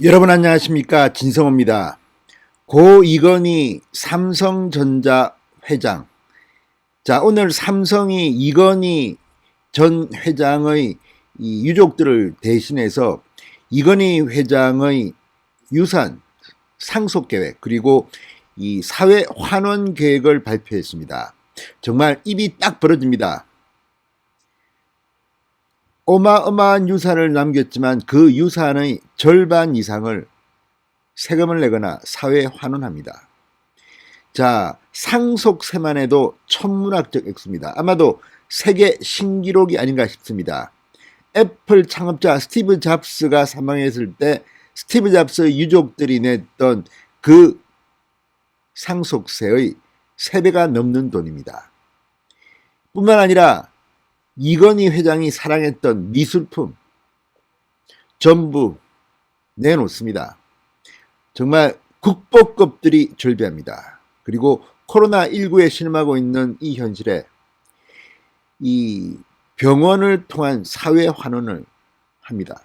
여러분 안녕하십니까, 진성호입니다. 고 이건희 삼성전자 회장. 자, 오늘 삼성이 이건희 전 회장의 이 유족들을 대신해서 이건희 회장의 유산 상속 계획 그리고 이 사회 환원 계획을 발표했습니다. 정말 입이 딱 벌어집니다. 어마어마한 유산을 남겼지만 그 유산의 절반 이상을 세금을 내거나 사회에 환원합니다. 자, 상속세만 해도 천문학적 액수입니다. 아마도 세계 신기록이 아닌가 싶습니다. 애플 창업자 스티브 잡스가 사망했을 때 스티브 잡스의 유족들이 냈던 그 상속세의 3배가 넘는 돈입니다. 뿐만 아니라 이건희 회장이 사랑했던 미술품 전부 내놓습니다. 정말 국보급들이 졸비합니다. 그리고 코로나19에 신음하고 있는 이 현실에 이 병원을 통한 사회 환원을 합니다.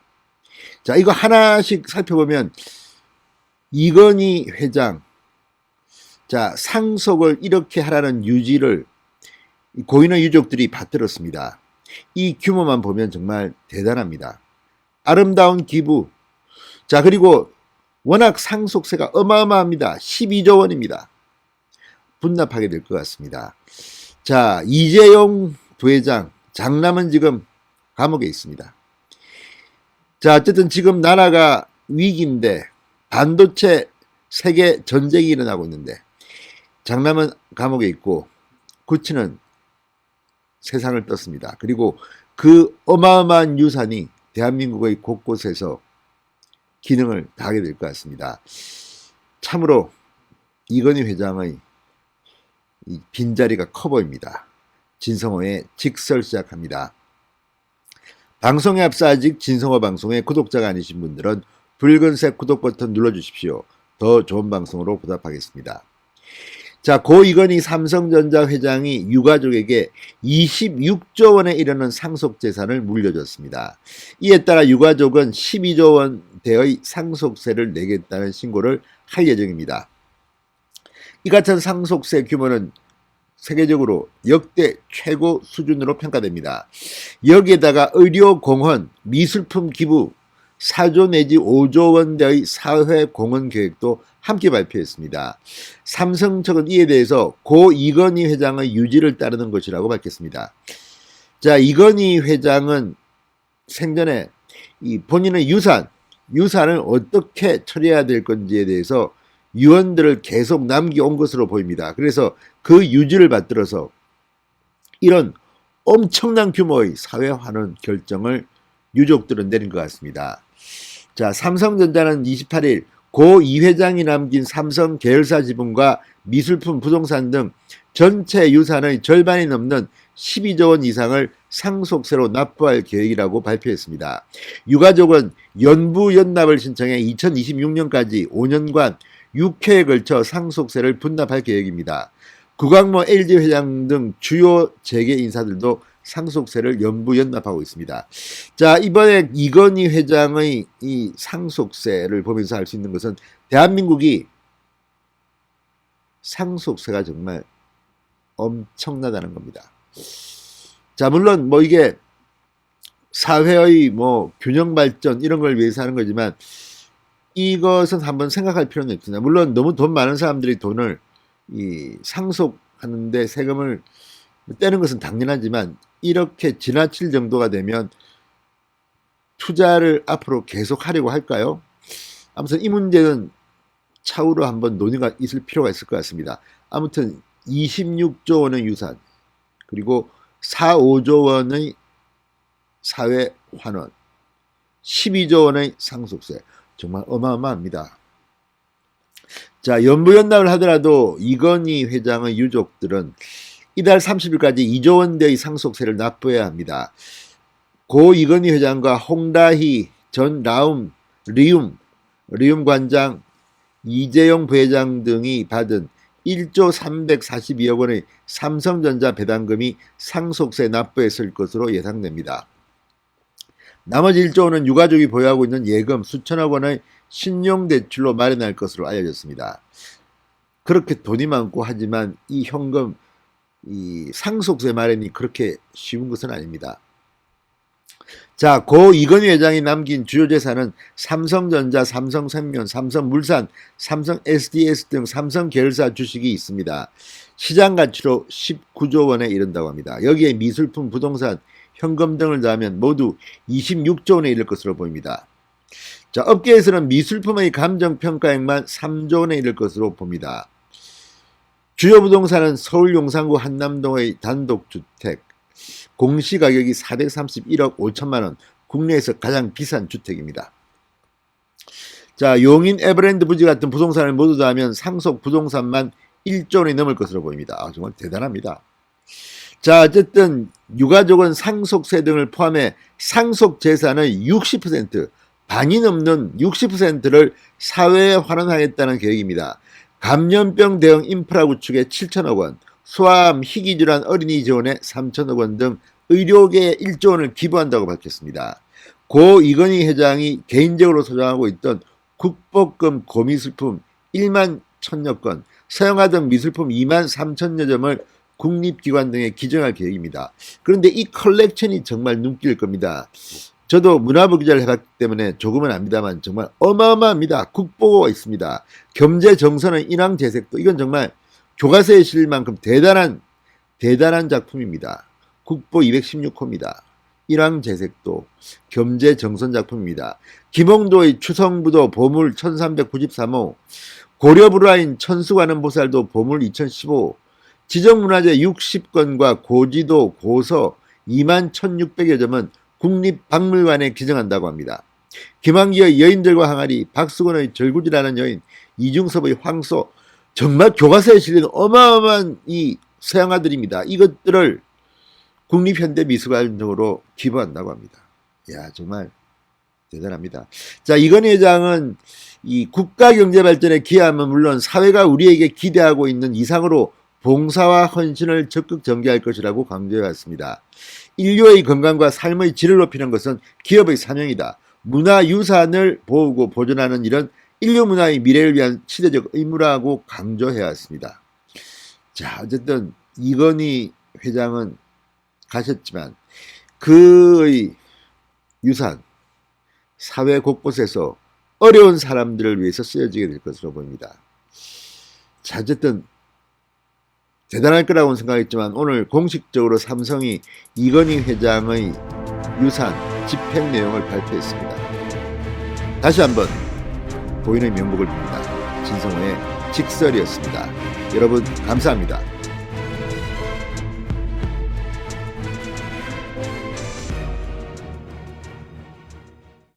자, 이거 하나씩 살펴보면 이건희 회장, 자, 상속을 이렇게 하라는 유지를 고인의 유족들이 받들었습니다. 이 규모만 보면 정말 대단합니다. 아름다운 기부. 자, 그리고 워낙 상속세가 어마어마합니다. 12조 원입니다. 분납하게 될 것 같습니다. 자, 이재용 부회장, 장남은 지금 감옥에 있습니다. 자, 어쨌든 지금 나라가 위기인데 반도체 세계 전쟁이 일어나고 있는데 장남은 감옥에 있고 구치는 세상을 떴습니다. 그리고 그 어마어마한 유산이 대한민국의 곳곳에서 기능을 다하게 될 것 같습니다. 참으로 이건희 회장의 이 빈자리가 커 보입니다. 진성호의 직설 시작합니다. 방송에 앞서 아직 진성호 방송의 구독자가 아니신 분들은 붉은색 구독 버튼 눌러주십시오. 더 좋은 방송으로 보답하겠습니다. 자, 고 이건희 삼성전자 회장이 유가족에게 26조 원에 이르는 상속재산을 물려줬습니다. 이에 따라 유가족은 12조 원대의 상속세를 내겠다는 신고를 할 예정입니다. 이 같은 상속세 규모는 세계적으로 역대 최고 수준으로 평가됩니다. 여기에다가 의료공헌, 미술품 기부, 4조 내지 5조 원대의 사회 공헌 계획도 함께 발표했습니다. 삼성 측은 이에 대해서 고 이건희 회장의 유지를 따르는 것이라고 밝혔습니다. 자, 이건희 회장은 생전에 이 본인의 유산을 어떻게 처리해야 될 건지에 대해서 유언들을 계속 남겨온 것으로 보입니다. 그래서 그 유지를 받들어서 이런 엄청난 규모의 사회 환원 결정을 유족들은 내린 것 같습니다. 자, 삼성전자는 28일 고 이 회장이 남긴 삼성 계열사 지분과 미술품, 부동산 등 전체 유산의 절반이 넘는 12조 원 이상을 상속세로 납부할 계획이라고 발표했습니다. 유가족은 연부연납을 신청해 2026년까지 5년간 6회에 걸쳐 상속세를 분납할 계획입니다. 구광모 LG 회장 등 주요 재계 인사들도 상속세를 연부연납하고 있습니다. 자, 이번에 이건희 회장의 이 상속세를 보면서 알 수 있는 것은 대한민국이 상속세가 정말 엄청나다는 겁니다. 자, 물론 뭐 이게 사회의 뭐 균형 발전 이런 걸 위해서 하는 거지만 이것은 한번 생각할 필요는 있습니다. 물론 너무 돈 많은 사람들이 돈을 이 상속하는데 세금을 떼는 것은 당연하지만 이렇게 지나칠 정도가 되면 투자를 앞으로 계속 하려고 할까요? 아무튼 이 문제는 차후로 한번 논의가 있을 필요가 있을 것 같습니다. 아무튼 26조 원의 유산 그리고 4, 5조 원의 사회 환원 12조 원의 상속세 정말 어마어마합니다. 자, 연부연납을 하더라도 이건희 회장의 유족들은 이달 30일까지 2조 원대의 상속세를 납부해야 합니다. 고 이건희 회장과 홍다희 전 리움 관장, 이재용 부회장 등이 받은 1조 342억 원의 삼성전자 배당금이 상속세 납부에 쓸 것으로 예상됩니다. 나머지 1조 원은 유가족이 보유하고 있는 예금 수천억 원의 신용대출로 마련할 것으로 알려졌습니다. 그렇게 돈이 많고 하지만 이 현금, 이 상속세 마련이 그렇게 쉬운 것은 아닙니다. 자, 고 이건희 회장이 남긴 주요 재산은 삼성전자, 삼성생명, 삼성물산, 삼성 SDS 등 삼성 계열사 주식이 있습니다. 시장 가치로 19조 원에 이른다고 합니다. 여기에 미술품, 부동산, 현금 등을 더하면 모두 26조 원에 이를 것으로 보입니다. 자, 업계에서는 미술품의 감정평가액만 3조 원에 이를 것으로 봅니다. 주요 부동산은 서울 용산구 한남동의 단독주택, 공시가격이 431억 5천만 원, 국내에서 가장 비싼 주택입니다. 자, 용인 에버랜드 부지 같은 부동산을 모두 더하면 상속 부동산만 1조 원이 넘을 것으로 보입니다. 아, 정말 대단합니다. 자, 어쨌든 유가족은 상속세 등을 포함해 상속 재산의 60%, 반이 넘는 60%를 사회에 환원하겠다는 계획입니다. 감염병 대응 인프라 구축에 7천억 원, 소아암, 희귀질환 어린이 지원에 3천억 원 등 의료계에 1조 원을 기부한다고 밝혔습니다. 고 이건희 회장이 개인적으로 소장하고 있던 국보급 고미술품 1만 1천여 건, 서양화 등 미술품 2만 3천여 점을 국립기관 등에 기증할 계획입니다. 그런데 이 컬렉션이 정말 눈길일 겁니다. 저도 문화부 기자를 해봤기 때문에 조금은 압니다만 정말 어마어마합니다. 국보가 있습니다. 겸재정선의 인왕재색도, 이건 정말 교과서에 실릴 만큼 대단한 작품입니다. 국보 216호입니다. 인왕재색도, 겸재정선 작품입니다. 김홍도의 추성부도 보물 1393호, 고려브라인 천수관음보살도 보물 2015, 지정문화재 60건과 고지도, 고서 2만 1600여 점은 국립박물관에 기증한다고 합니다. 김환기의 여인들과 항아리, 박수건의 절구지라는 여인, 이중섭의 황소, 정말 교과서에 실리는 어마어마한 이 서양화들입니다. 이것들을 국립현대미술관 등으로 기부한다고 합니다. 야, 정말 대단합니다. 자, 이건희 회장은 이 국가 경제 발전에 기여하면 물론 사회가 우리에게 기대하고 있는 이상으로 봉사와 헌신을 적극 전개할 것이라고 강조해 왔습니다. 인류의 건강과 삶의 질을 높이는 것은 기업의 사명이다. 문화유산을 보호하고 보존하는 일은 인류 문화의 미래를 위한 시대적 의무라고 강조해 왔습니다. 자, 어쨌든 이건희 회장은 가셨지만 그의 유산, 사회 곳곳에서 어려운 사람들을 위해서 쓰여지게 될 것으로 보입니다. 자, 어쨌든 대단할 거라고는 생각했지만 오늘 공식적으로 삼성이 이건희 회장의 유산 집행 내용을 발표했습니다. 다시 한번 고인의 명복을 빕니다. 진성호의 직설이었습니다. 여러분 감사합니다.